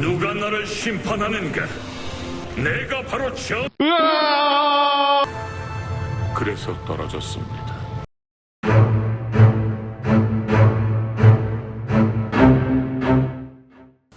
누가 나를 심판하는가? 내가 바로 그래서 떨어졌습니다.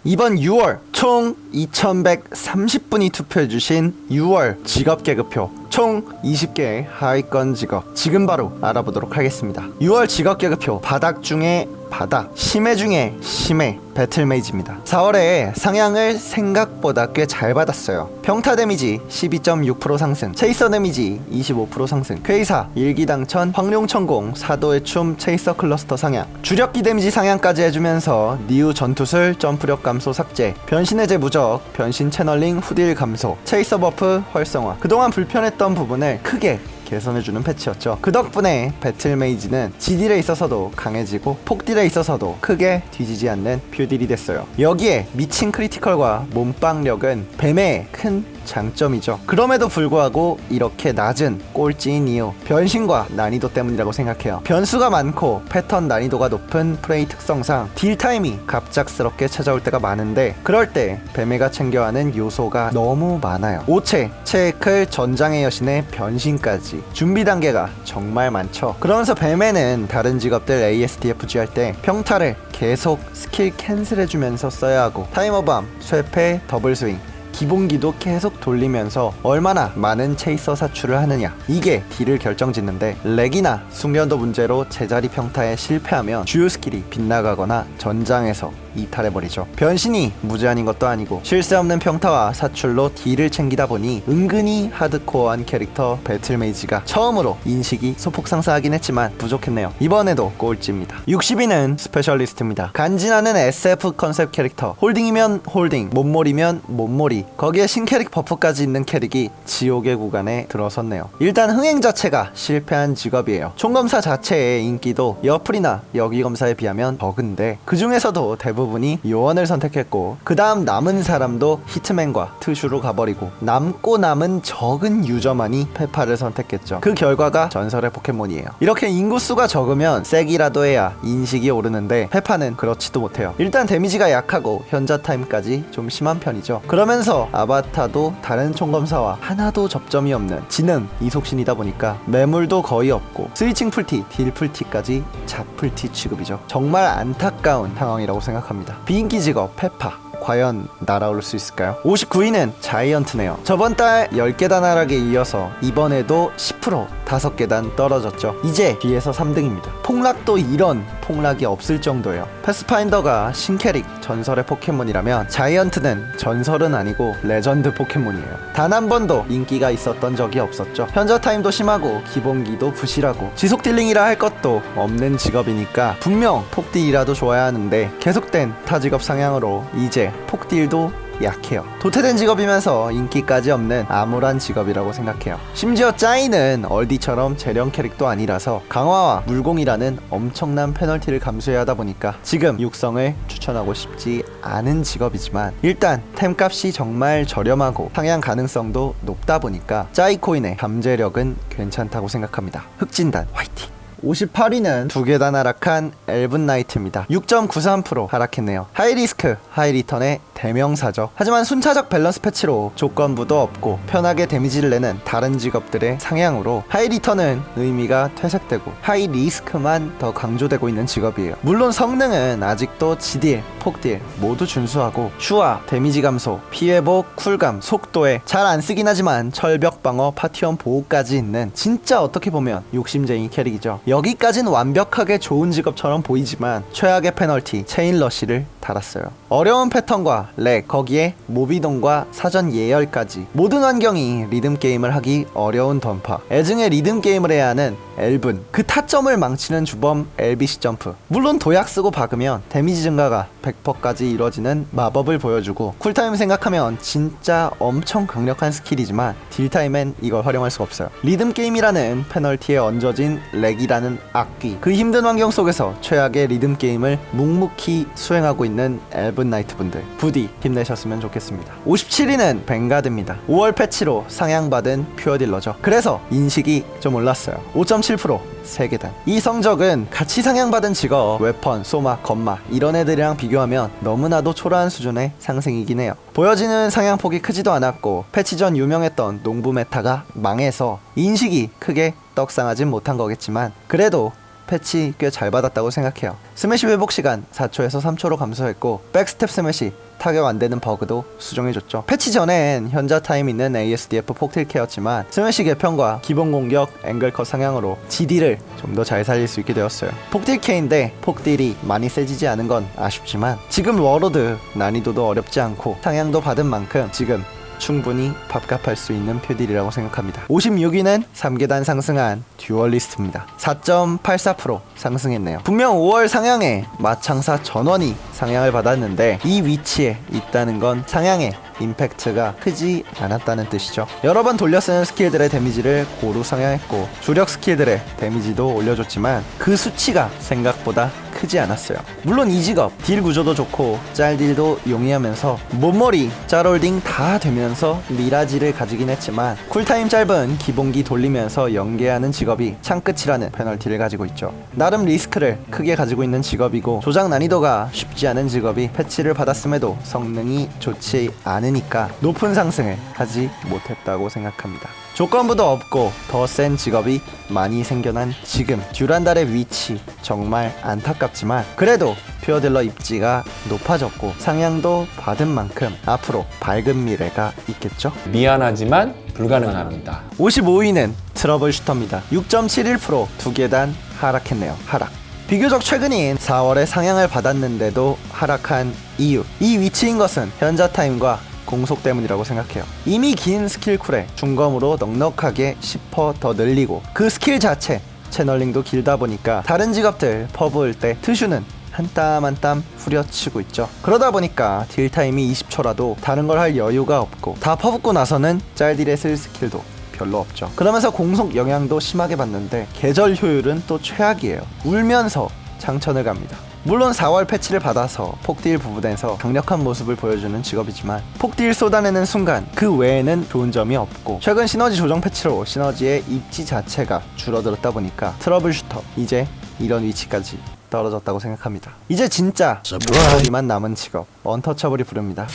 이번 6월 총 2130분이 투표해주신 6월 직업계급표 총 20개의 하위권 직업 지금 바로 알아보도록 하겠습니다. 6월 직업계급표 바닥 중에 바닥, 심해 중에 심해 배틀메이지입니다. 4월에 상향을 생각보다 꽤 잘 받았어요. 평타 데미지 12.6% 상승, 체이서 데미지 25% 상승, 쾌의사, 일기당천, 황룡천공, 사도의 춤, 체이서 클러스터 상향, 주력기 데미지 상향까지 해주면서 니우 전투술, 점프력 감소 삭제, 변신해제 무적, 변신 채널링, 후딜 감소, 체이서 버프 활성화, 그동안 불편했던 부분을 크게 개선해주는 패치였죠. 그 덕분에 배틀메이지는 지딜에 있어서도 강해지고 폭딜에 있어서도 크게 뒤지지 않는 뷰딜이 됐어요. 여기에 미친 크리티컬과 몸빵력은 뱀의 큰 장점이죠. 그럼에도 불구하고 이렇게 낮은 꼴찌인 이유 변신과 난이도 때문이라고 생각해요. 변수가 많고 패턴 난이도가 높은 프레이 특성상 딜타임이 갑작스럽게 찾아올 때가 많은데 그럴 때 뱀애가 챙겨야 하는 요소가 너무 많아요. 오체, 체크클, 전장의 여신의 변신까지 준비 단계가 정말 많죠. 그러면서 뱀애는 다른 직업들 ASDFG 할 때 평타를 계속 스킬 캔슬해주면서 써야 하고 타이머밤, 쇠패, 더블스윙 기본기도 계속 돌리면서 얼마나 많은 체이서 사출을 하느냐 이게 딜을 결정짓는데 렉이나 숙련도 문제로 제자리 평타에 실패하면 주요 스킬이 빗나가거나 전장에서 이탈해버리죠. 변신이 무제한인 것도 아니고 쉴 새 없는 평타와 사출로 딜을 챙기다 보니 은근히 하드코어한 캐릭터 배틀메이지가 처음으로 인식이 소폭 상승하긴 했지만 부족했네요. 이번에도 꼴찌입니다. 60위는 스페셜리스트입니다. 간지나는 SF 컨셉 캐릭터, 홀딩이면 홀딩, 몸몰이면 몸몰이, 거기에 신캐릭 버프까지 있는 캐릭이 지옥의 구간에 들어섰네요. 일단 흥행 자체가 실패한 직업이에요. 총검사 자체의 인기도 여플이나 여기검사에 비하면 적은데 그 중에서도 대부분이 요원을 선택했고 그 다음 남은 사람도 히트맨과 트슈로 가버리고 남고 남은 적은 유저만이 페파를 선택했죠. 그 결과가 전설의 포켓몬이에요. 이렇게 인구수가 적으면 세기라도 해야 인식이 오르는데 페파는 그렇지도 못해요. 일단 데미지가 약하고 현자 타임까지 좀 심한 편이죠. 그러면서 아바타도 다른 총검사와 하나도 접점이 없는 지능 이속신이다 보니까 매물도 거의 없고 스위칭 풀티, 딜 풀티까지 잡풀티 취급이죠. 정말 안타까운 상황이라고 생각합니다. 비인기 직업 페파 과연 날아올 수 있을까요? 59위는 자이언트네요. 저번 달 10계단 하락에 이어서 이번에도 10% 5계단 떨어졌죠. 이제 뒤에서 3등입니다. 폭락도 이런 폭락이 없을 정도예요. 패스파인더가 신캐릭 전설의 포켓몬이라면 자이언트는 전설은 아니고 레전드 포켓몬이에요. 단 한 번도 인기가 있었던 적이 없었죠. 현저 타임도 심하고 기본기도 부실하고 지속 딜링이라 할 것도 없는 직업이니까 분명 폭딜이라도 좋아야 하는데 계속된 타 직업 상향으로 이제 폭딜도 약해요. 도태된 직업이면서 인기까지 없는 암울한 직업이라고 생각해요. 심지어 짜이는 얼디처럼 재령 캐릭도 아니라서 강화와 물공이라는 엄청난 페널티를 감수해야 하다 보니까 지금 육성을 추천하고 싶지 않은 직업이지만 일단 템값이 정말 저렴하고 상향 가능성도 높다 보니까 짜이 코인의 잠재력은 괜찮다고 생각합니다. 흑진단 화이팅! 58위는 2계단 하락한 엘븐 나이트입니다. 6.93% 하락했네요. 하이리스크, 하이리턴의 대명사죠. 하지만 순차적 밸런스 패치로 조건부도 없고 편하게 데미지를 내는 다른 직업들의 상향으로 하이리턴은 의미가 퇴색되고 하이리스크만 더 강조되고 있는 직업이에요. 물론 성능은 아직도 지딜, 폭딜 모두 준수하고 슈와, 데미지 감소, 피해복, 쿨감, 속도에 잘 안쓰긴 하지만 철벽 방어, 파티원 보호까지 있는 진짜 어떻게 보면 욕심쟁이 캐릭이죠. 여기까진 완벽하게 좋은 직업처럼 보이지만 최악의 페널티 체인러시를 달았어요. 어려운 패턴과 렉, 거기에 모비동과 사전 예열까지 모든 환경이 리듬 게임을 하기 어려운 던파, 애증의 리듬 게임을 해야 하는 엘븐, 그 타점을 망치는 주범 LBC 점프, 물론 도약 쓰고 박으면 데미지 증가가 100%까지 이루어지는 마법을 보여주고 쿨타임 생각하면 진짜 엄청 강력한 스킬이지만 딜타임엔 이걸 활용할 수가 없어요. 리듬 게임이라는 페널티에 얹어진 렉이라는 악귀, 그 힘든 환경 속에서 최악의 리듬 게임을 묵묵히 수행하고 있는 엘븐 나이트 분들 부디 힘내셨으면 좋겠습니다. 57위는 뱅가드입니다. 5월 패치로 상향받은 퓨어딜러죠. 그래서 인식이 좀 올랐어요. 5.7 27% 3계단. 이 성적은 같이 상향받은 직업 웨펀, 소마, 건마 이런 애들이랑 비교하면 너무나도 초라한 수준의 상승이긴 해요. 보여지는 상향폭이 크지도 않았고 패치 전 유명했던 농부 메타가 망해서 인식이 크게 떡상하진 못한 거겠지만 그래도 패치 꽤 잘 받았다고 생각해요. 스매시 회복 시간 4초에서 3초로 감소했고 백스텝 스매시 타격 안 되는 버그도 수정해줬죠. 패치 전엔 현자 타임 있는 ASDF 폭딜캐였지만 스매시 개편과 기본 공격 앵글컷 상향으로 GD를 좀 더 잘 살릴 수 있게 되었어요. 폭딜캐인데 폭딜이 많이 세지지 않은 건 아쉽지만 지금 워로드 난이도도 어렵지 않고 상향도 받은 만큼 지금 충분히 밥값할 수 있는 표딜이라고 생각합니다. 56위는 3계단 상승한 듀얼리스트입니다. 4.84% 상승했네요. 분명 5월 상향에 마창사 전원이 상향을 받았는데 이 위치에 있다는 건 상향의 임팩트가 크지 않았다는 뜻이죠. 여러 번 돌려쓰는 스킬들의 데미지를 고루 상향했고 주력 스킬들의 데미지도 올려줬지만 그 수치가 생각보다 크지 않았어요. 물론 이 직업 딜 구조도 좋고 짤딜도 용이하면서 몸머리, 짤홀딩 다 되면서 미라지를 가지긴 했지만 쿨타임 짧은 기본기 돌리면서 연계하는 직업이 창끝이라는 페널티를 가지고 있죠. 나름 리스크를 크게 가지고 있는 직업이고 조작 난이도가 쉽지 않은 직업이 패치를 받았음에도 성능이 좋지 않으니까 높은 상승을 하지 못했다고 생각합니다. 조건부도 없고 더 센 직업이 많이 생겨난 지금 듀란달의 위치 정말 안타깝지만 그래도 퓨어딜러 입지가 높아졌고 상향도 받은 만큼 앞으로 밝은 미래가 있겠죠? 미안하지만 불가능합니다. 55위는 트러블 슈터입니다. 6.71% 2계단 하락했네요. 하락. 비교적 최근인 4월에 상향을 받았는데도 하락한 이유, 이 위치인 것은 현자 타임과 공속 때문이라고 생각해요. 이미 긴 스킬 쿨에 중검으로 넉넉하게 10% 더 늘리고 그 스킬 자체 채널링도 길다 보니까 다른 직업들 퍼부을 때 트슈는 한 땀 한 땀 후려치고 있죠. 그러다 보니까 딜 타임이 20초라도 다른 걸 할 여유가 없고 다 퍼붓고 나서는 짤딜에 쓸 스킬도 별로 없죠. 그러면서 공속 영향도 심하게 받는데 계절 효율은 또 최악이에요. 울면서 장천을 갑니다. 물론 4월 패치를 받아서 폭딜 부분에서 강력한 모습을 보여주는 직업이지만 폭딜 쏟아내는 순간 그 외에는 좋은 점이 없고 최근 시너지 조정 패치로 시너지의 입지 자체가 줄어들었다 보니까 트러블 슈터 이제 이런 위치까지 떨어졌다고 생각합니다. 이제 진짜 무한리만 남은 직업 언터처블이 부릅니다.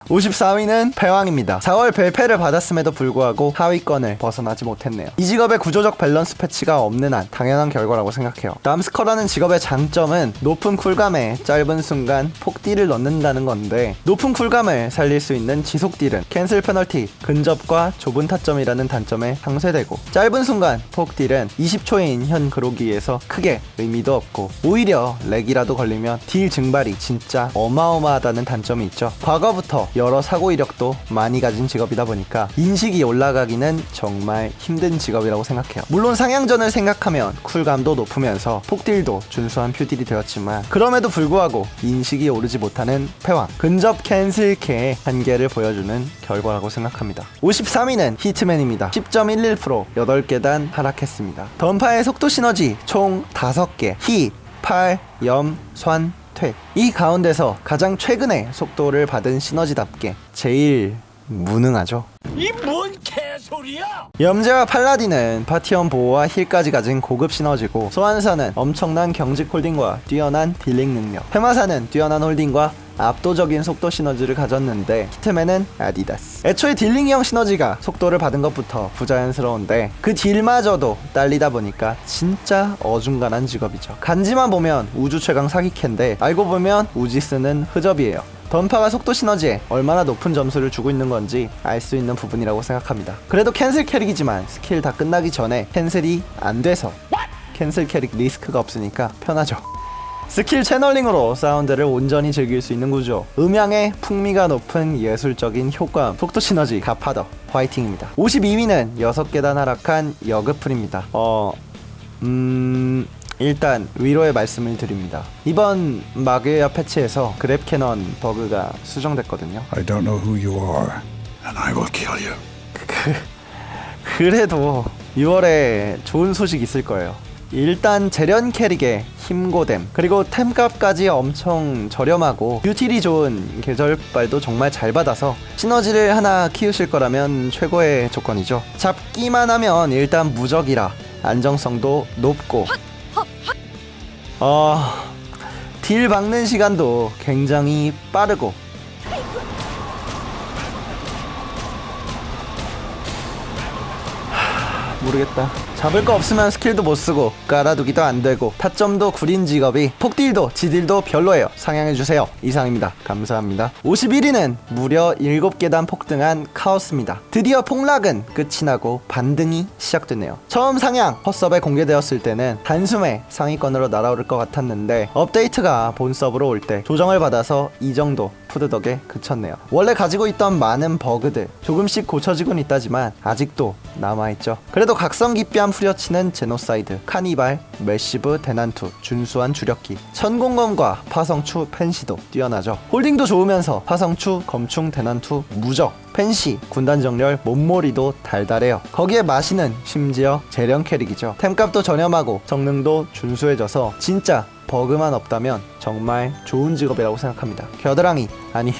54위는 패왕입니다. 4월 벨패를 받았음에도 불구하고 하위권을 벗어나지 못했네요. 이 직업의 구조적 밸런스 패치가 없는 한 당연한 결과라고 생각해요. 남스커라는 직업의 장점은 높은 쿨감에 짧은 순간 폭딜을 넣는다는 건데 높은 쿨감을 살릴 수 있는 지속딜은 캔슬 페널티, 근접과 좁은 타점이라는 단점에 상쇄되고 짧은 순간 폭딜은 20초인 현 그로기에서 크게 의미도 없고 오히려 렉이라도 걸리면 딜 증발이 진짜 어마어마하다는 단점이 있죠. 과거부터 여러 사고 이력도 많이 가진 직업이다 보니까 인식이 올라가기는 정말 힘든 직업이라고 생각해요. 물론 상향전을 생각하면 쿨감도 높으면서 폭딜도 준수한 퓨딜이 되었지만 그럼에도 불구하고 인식이 오르지 못하는 패왕, 근접 캔슬캐의 한계를 보여주는 결과라고 생각합니다. 53위는 히트맨입니다. 10.11% 8계단 하락했습니다. 던파의 속도 시너지 총 5개 히, 팔, 염, 선, 이 가운데서 가장 최근에 속도를 받은 시너지답게 제일 무능하죠. 이 뭔 개소리야! 염제와 팔라딘은 파티원 보호와 힐까지 가진 고급 시너지고 소환사는 엄청난 경직 홀딩과 뛰어난 딜링 능력, 해마사는 뛰어난 홀딩과 압도적인 속도 시너지를 가졌는데 히트맨은 아디다스. 애초에 딜링형 시너지가 속도를 받은 것부터 부자연스러운데 그 딜마저도 딸리다 보니까 진짜 어중간한 직업이죠. 간지만 보면 우주 최강 사기캔데 알고 보면 우지스는 흐접이에요. 던파가 속도 시너지에 얼마나 높은 점수를 주고 있는 건지 알 수 있는 부분이라고 생각합니다. 그래도 캔슬 캐릭이지만 스킬 다 끝나기 전에 캔슬이 안 돼서 캔슬 캐릭 리스크가 없으니까 편하죠. 스킬 채널링으로 사운드를 온전히 즐길 수 있는 구조, 음향의 풍미가 높은 예술적인 효과음, 속도 시너지 갓파더 화이팅입니다. 52위는 6계단 하락한 여그풀입니다. 일단 위로의 말씀을 드립니다. 이번 마그웨어 패치에서 그랩 캐넌 버그가 수정됐거든요. I don't know who you are, and I will kill you. 그래도 6월에 좋은 소식 있을 거예요. 일단 재련 캐릭의 힘고댐, 그리고 템값까지 엄청 저렴하고 유틸이 좋은 계절발도 정말 잘 받아서 시너지를 하나 키우실 거라면 최고의 조건이죠. 잡기만 하면 일단 무적이라 안정성도 높고 딜 박는 시간도 굉장히 빠르고 모르겠다. 잡을 거 없으면 스킬도 못 쓰고 깔아두기도 안 되고 타점도 구린 직업이 폭딜도 지딜도 별로예요. 상향해주세요. 이상입니다. 감사합니다. 51위는 무려 7계단 폭등한 카오스입니다. 드디어 폭락은 끝이 나고 반등이 시작됐네요. 처음 상향 헛섭에 공개되었을 때는 단숨에 상위권으로 날아오를 것 같았는데 업데이트가 본 서브로 올 때 조정을 받아서 이 정도 푸드덕에 그쳤네요. 원래 가지고 있던 많은 버그들 조금씩 고쳐지곤 있다지만 아직도 남아있죠. 그래도 각성 기피함 후려치는 제노사이드, 카니발, 매시브, 대난투, 준수한 주력기, 천공검과 파성추, 펜시도 뛰어나죠. 홀딩도 좋으면서 파성추, 검충, 대난투, 무적, 펜시, 군단정렬, 몸몰이도 달달해요. 거기에 마시는 심지어 재련 캐릭이죠. 템값도 저렴하고 성능도 준수해져서 진짜 버그만 없다면 정말 좋은 직업이라고 생각합니다. 겨드랑이 아니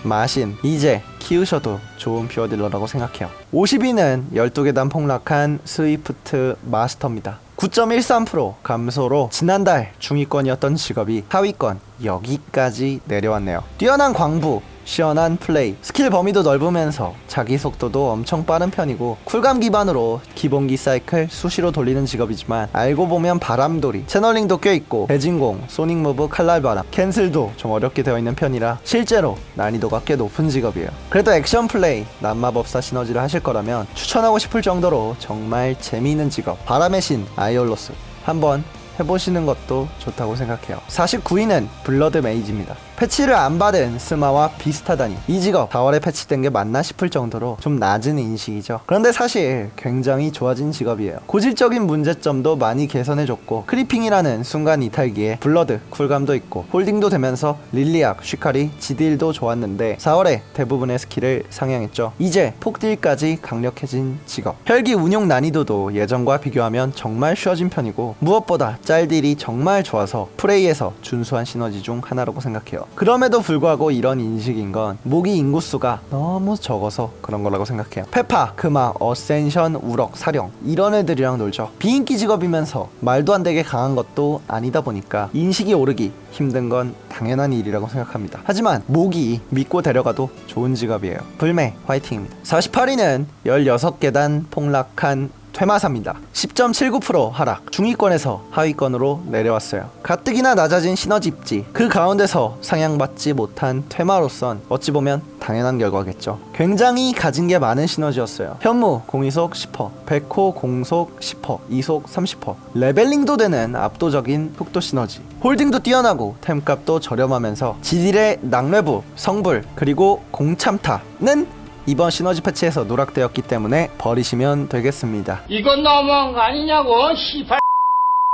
마신 이제 키우셔도 좋은 퓨어딜러라고 생각해요. 50위는 12계단 폭락한 스위프트 마스터입니다. 9.13% 감소로 지난달 중위권이었던 직업이 하위권 여기까지 내려왔네요. 뛰어난 광부, 시원한 플레이, 스킬 범위도 넓으면서 자기 속도도 엄청 빠른 편이고 쿨감 기반으로 기본기 사이클 수시로 돌리는 직업이지만 알고 보면 바람돌이, 채널링도 껴있고 대진공, 소닉무브, 칼날바람, 캔슬도 좀 어렵게 되어 있는 편이라 실제로 난이도가 꽤 높은 직업이에요. 그래도 액션 플레이, 난마법사 시너지를 하실 거라면 추천하고 싶을 정도로 정말 재미있는 직업 바람의 신 아이올로스 한번 해보시는 것도 좋다고 생각해요. 49위는 블러드 메이지입니다. 패치를 안 받은 스마와 비슷하다니 이 직업 4월에 패치된 게 맞나 싶을 정도로 좀 낮은 인식이죠. 그런데 사실 굉장히 좋아진 직업이에요. 고질적인 문제점도 많이 개선해줬고 크리핑이라는 순간 이탈기에 블러드 쿨감도 있고 홀딩도 되면서 릴리악, 쉬카리, 지딜도 좋았는데 4월에 대부분의 스킬을 상향했죠. 이제 폭딜까지 강력해진 직업. 혈기 운용 난이도도 예전과 비교하면 정말 쉬워진 편이고 무엇보다 짤딜이 정말 좋아서 프레이에서 준수한 시너지 중 하나라고 생각해요. 그럼에도 불구하고 이런 인식인 건 모기 인구수가 너무 적어서 그런 거라고 생각해요. 페파, 크마, 어센션, 우럭, 사령 이런 애들이랑 놀죠. 비인기 직업이면서 말도 안 되게 강한 것도 아니다 보니까 인식이 오르기 힘든 건 당연한 일이라고 생각합니다. 하지만 모기 믿고 데려가도 좋은 직업이에요. 불매 화이팅입니다. 48위는 16계단 폭락한 퇴마사입니다. 10.79% 하락, 중위권에서 하위권으로 내려왔어요. 가뜩이나 낮아진 시너지 입지, 그 가운데서 상향받지 못한 퇴마로선 어찌 보면 당연한 결과겠죠. 굉장히 가진 게 많은 시너지였어요. 현무 공이속 10%, 백호 공속 10%, 이속 30%, 레벨링도 되는 압도적인 속도 시너지, 홀딩도 뛰어나고 템값도 저렴하면서 지딜의 낙뢰부, 성불, 그리고 공참타는 이번 시너지 패치에서 누락되었기 때문에 버리시면 되겠습니다. 이건 너무한 거 아니냐고, 시발.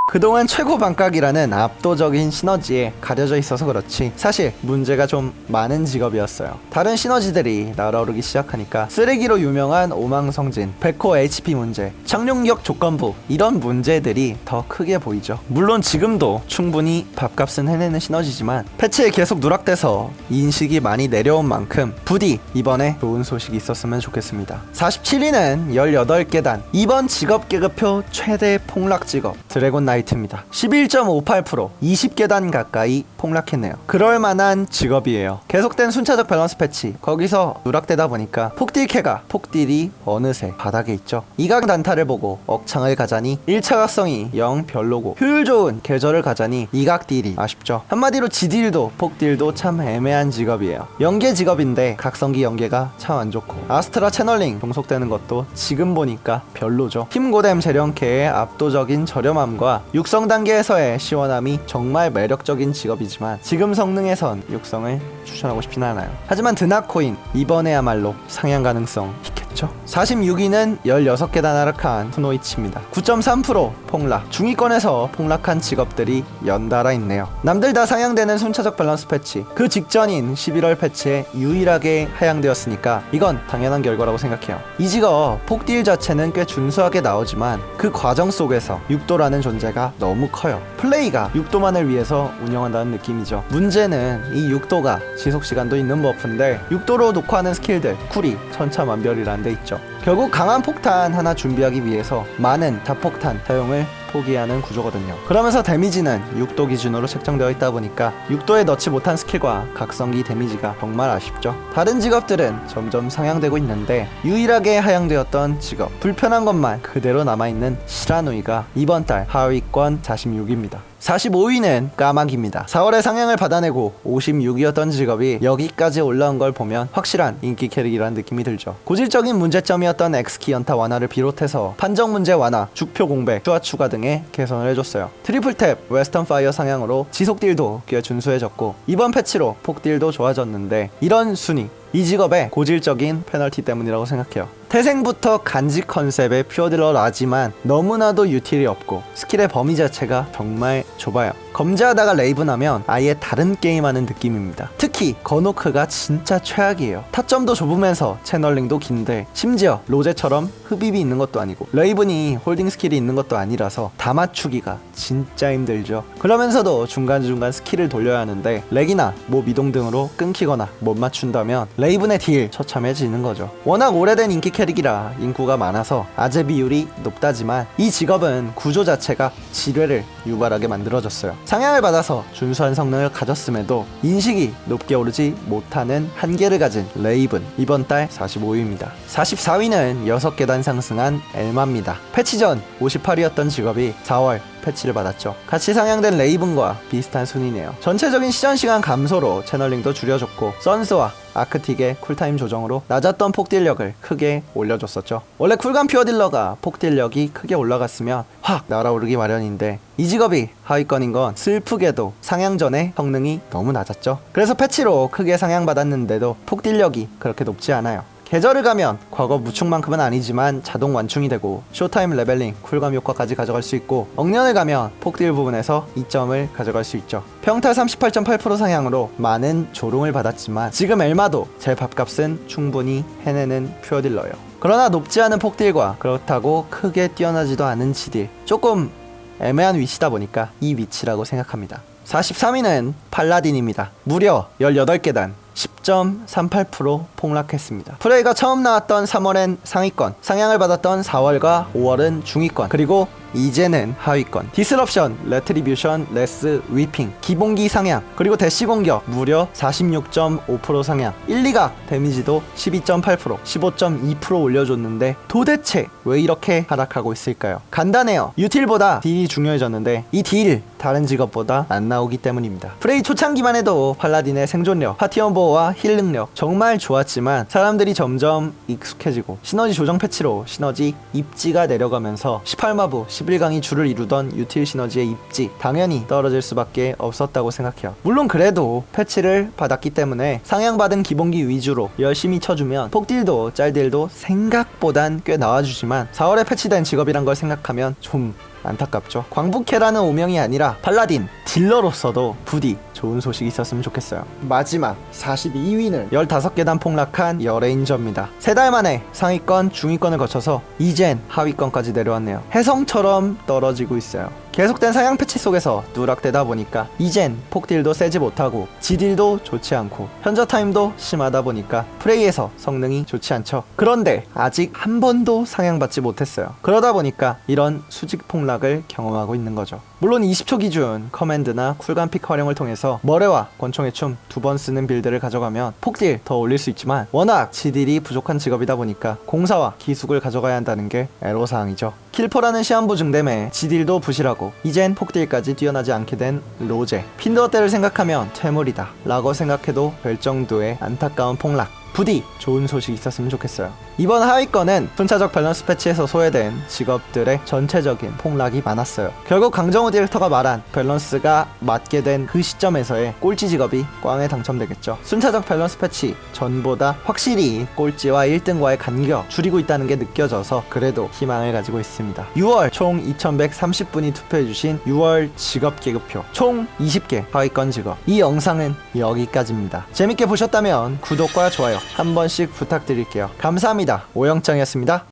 그동안 최고 반각이라는 압도적인 시너지에 가려져 있어서 그렇지 사실 문제가 좀 많은 직업이었어요. 다른 시너지들이 날아오르기 시작하니까 쓰레기로 유명한 오망성진, 백호 HP 문제, 착륙력 조건부 이런 문제들이 더 크게 보이죠. 물론 지금도 충분히 밥값은 해내는 시너지지만 패치에 계속 누락돼서 인식이 많이 내려온 만큼 부디 이번에 좋은 소식이 있었으면 좋겠습니다. 47위는 18계단 이번 직업 계급표 최대 폭락 직업 드래곤 나이트입니다. 11.58% 20계단 가까이 폭락했네요. 그럴만한 직업이에요. 계속된 순차적 밸런스 패치 거기서 누락되다 보니까 폭딜캐가 폭딜이 어느새 바닥에 있죠. 이각 단타를 보고 억창을 가자니 1차 각성이 영 별로고 효율 좋은 계절을 가자니 이각 딜이 아쉽죠. 한마디로 지딜도 폭딜도 참 애매한 직업이에요. 연계 직업인데 각성기 연계가 참 안 좋고 아스트라 채널링 종속되는 것도 지금 보니까 별로죠. 힘고댐 재련캐의 압도적인 저렴함과 육성 단계에서의 시원함이 정말 매력적인 직업이지만 지금 성능에선 육성을 추천하고 싶진 않아요. 하지만 드나코인 이번에야말로 상향 가능성 있겠죠. 그쵸? 46위는 16계단 하락한 쿠노이치입니다. 9.3% 폭락. 중위권에서 폭락한 직업들이 연달아 있네요. 남들 다 상향되는 순차적 밸런스 패치, 그 직전인 11월 패치에 유일하게 하향되었으니까 이건 당연한 결과라고 생각해요. 이 직업 폭딜 자체는 꽤 준수하게 나오지만 그 과정 속에서 육도라는 존재가 너무 커요. 플레이가 육도만을 위해서 운영한다는 느낌이죠. 문제는 이 육도가 지속시간도 있는 버프인데 육도로 녹화하는 스킬들 쿨이 천차만별이라는 데 있죠. 결국 강한 폭탄 하나 준비하기 위해서 많은 다폭탄 사용을 포기하는 구조거든요. 그러면서 데미지는 6도 기준으로 책정되어 있다 보니까 6도에 넣지 못한 스킬과 각성기 데미지가 정말 아쉽죠. 다른 직업들은 점점 상향되고 있는데 유일하게 하향되었던 직업, 불편한 것만 그대로 남아있는 시라누이가 이번 달 하위권 46입니다. 45위는 까마귀입니다. 4월에 상향을 받아내고 56위였던 직업이 여기까지 올라온 걸 보면 확실한 인기 캐릭이라는 느낌이 들죠. 고질적인 문제점이었던 X키 연타 완화를 비롯해서 판정 문제 완화, 죽표 공백, 슈아 추가 등의 개선을 해줬어요. 트리플탭, 웨스턴 파이어 상향으로 지속 딜도 꽤 준수해졌고 이번 패치로 폭 딜도 좋아졌는데 이런 순위, 이 직업의 고질적인 페널티 때문이라고 생각해요. 태생부터 간지 컨셉의 퓨어딜러라지만 너무나도 유틸이 없고 스킬의 범위 자체가 정말 좁아요. 검제하다가 레이븐하면 아예 다른 게임하는 느낌입니다. 특히 거노크가 진짜 최악이에요. 타점도 좁으면서 채널링도 긴데 심지어 로제처럼 흡입이 있는 것도 아니고 레이븐이 홀딩 스킬이 있는 것도 아니라서 다 맞추기가 진짜 힘들죠. 그러면서도 중간중간 스킬을 돌려야 하는데 렉이나 몹 이동 등으로 끊기거나 못 맞춘다면 레이븐의 딜 처참해지는 거죠. 워낙 오래된 인기 캐릭이라 인구가 많아서 아재 비율이 높다지만 이 직업은 구조 자체가 지뢰를 유발하게 만들어졌어요. 상향을 받아서 준수한 성능을 가졌음에도 인식이 높게 오르지 못하는 한계를 가진 레이븐, 이번 달 45위입니다. 44위는 6계단 상승한 엘마입니다. 패치 전 58위였던 직업이 4월 패치를 받았죠. 같이 상향된 레이븐과 비슷한 순위네요. 전체적인 시전시간 감소로 채널링도 줄여줬고 선스와 아크틱의 쿨타임 조정으로 낮았던 폭딜력을 크게 올려줬었죠. 원래 쿨감 퓨어딜러가 폭딜력이 크게 올라갔으면 확 날아오르기 마련인데 이 직업이 하위권인 건 슬프게도 상향 전에 성능이 너무 낮았죠. 그래서 패치로 크게 상향받았는데도 폭딜력이 그렇게 높지 않아요. 계절을 가면 과거 무충만큼은 아니지만 자동 완충이 되고 쇼타임 레벨링, 쿨감 효과까지 가져갈 수 있고 억년을 가면 폭딜 부분에서 2점을 가져갈 수 있죠. 평타 38.8% 상향으로 많은 조롱을 받았지만 지금 엘마도 제 밥값은 충분히 해내는 퓨어딜러예요. 그러나 높지 않은 폭딜과 그렇다고 크게 뛰어나지도 않은 지딜, 조금 애매한 위치다 보니까 이 위치라고 생각합니다. 43위는 팔라딘입니다. 무려 18계단 10.38% 폭락했습니다. 프레이가 처음 나왔던 3월엔 상위권, 상향을 받았던 4월과 5월은 중위권, 그리고 이제는 하위권. 디스럽션, 레트리뷰션, 레스, 위핑, 기본기 상향, 그리고 대시 공격 무려 46.5% 상향, 1, 2각 데미지도 12.8%, 15.2% 올려줬는데 도대체 왜 이렇게 하락하고 있을까요? 간단해요. 유틸보다 딜이 중요해졌는데 이 딜 다른 직업보다 안 나오기 때문입니다. 프레이 초창기만 해도 팔라딘의 생존력, 파티원 보호와 힐 능력 정말 좋았지만 사람들이 점점 익숙해지고 시너지 조정 패치로 시너지 입지가 내려가면서 18마부 11강이 줄을 이루던 유틸 시너지의 입지 당연히 떨어질 수밖에 없었다고 생각해요. 물론 그래도 패치를 받았기 때문에 상향받은 기본기 위주로 열심히 쳐주면 폭딜도 짤딜도 생각보단 꽤 나와주지만 4월에 패치된 직업이란 걸 생각하면 좀 안타깝죠. 광부캐라는 오명이 아니라 팔라딘 딜러로서도 부디 좋은 소식이 있었으면 좋겠어요. 마지막 42위는 15계단 폭락한 여레인저입니다. 3달 만에 상위권, 중위권을 거쳐서 이젠 하위권까지 내려왔네요. 혜성처럼 떨어지고 있어요. 계속된 상향 패치 속에서 누락되다 보니까 이젠 폭딜도 세지 못하고 지딜도 좋지 않고 현저 타임도 심하다 보니까 프레이에서 성능이 좋지 않죠. 그런데 아직 한 번도 상향받지 못했어요. 그러다 보니까 이런 수직 폭락을 경험하고 있는 거죠. 물론 20초 기준 커맨드나 쿨감 픽 활용을 통해서 머레와 권총의 춤 2번 쓰는 빌드를 가져가면 폭딜 더 올릴 수 있지만 워낙 지딜이 부족한 직업이다 보니까 공사와 기숙을 가져가야 한다는 게 애로사항이죠. 킬퍼라는 시한부 증dem에 지딜도 부실하고 이젠 폭딜까지 뛰어나지 않게 된 로제, 핀더 때를 생각하면 퇴물이다 라고 생각해도 될 정도의 안타까운 폭락. 부디 좋은 소식이 있었으면 좋겠어요. 이번 하위권은 순차적 밸런스 패치에서 소외된 직업들의 전체적인 폭락이 많았어요. 결국 강정호 디렉터가 말한 밸런스가 맞게 된 그 시점에서의 꼴찌 직업이 꽝에 당첨되겠죠. 순차적 밸런스 패치 전보다 확실히 꼴찌와 1등과의 간격 줄이고 있다는 게 느껴져서 그래도 희망을 가지고 있습니다. 6월 총 2130분이 투표해주신 6월 직업 계급표 총 20개 하위권 직업. 이 영상은 여기까지입니다. 재밌게 보셨다면 구독과 좋아요 한 번씩 부탁드릴게요. 감사합니다. 오영짱이었습니다.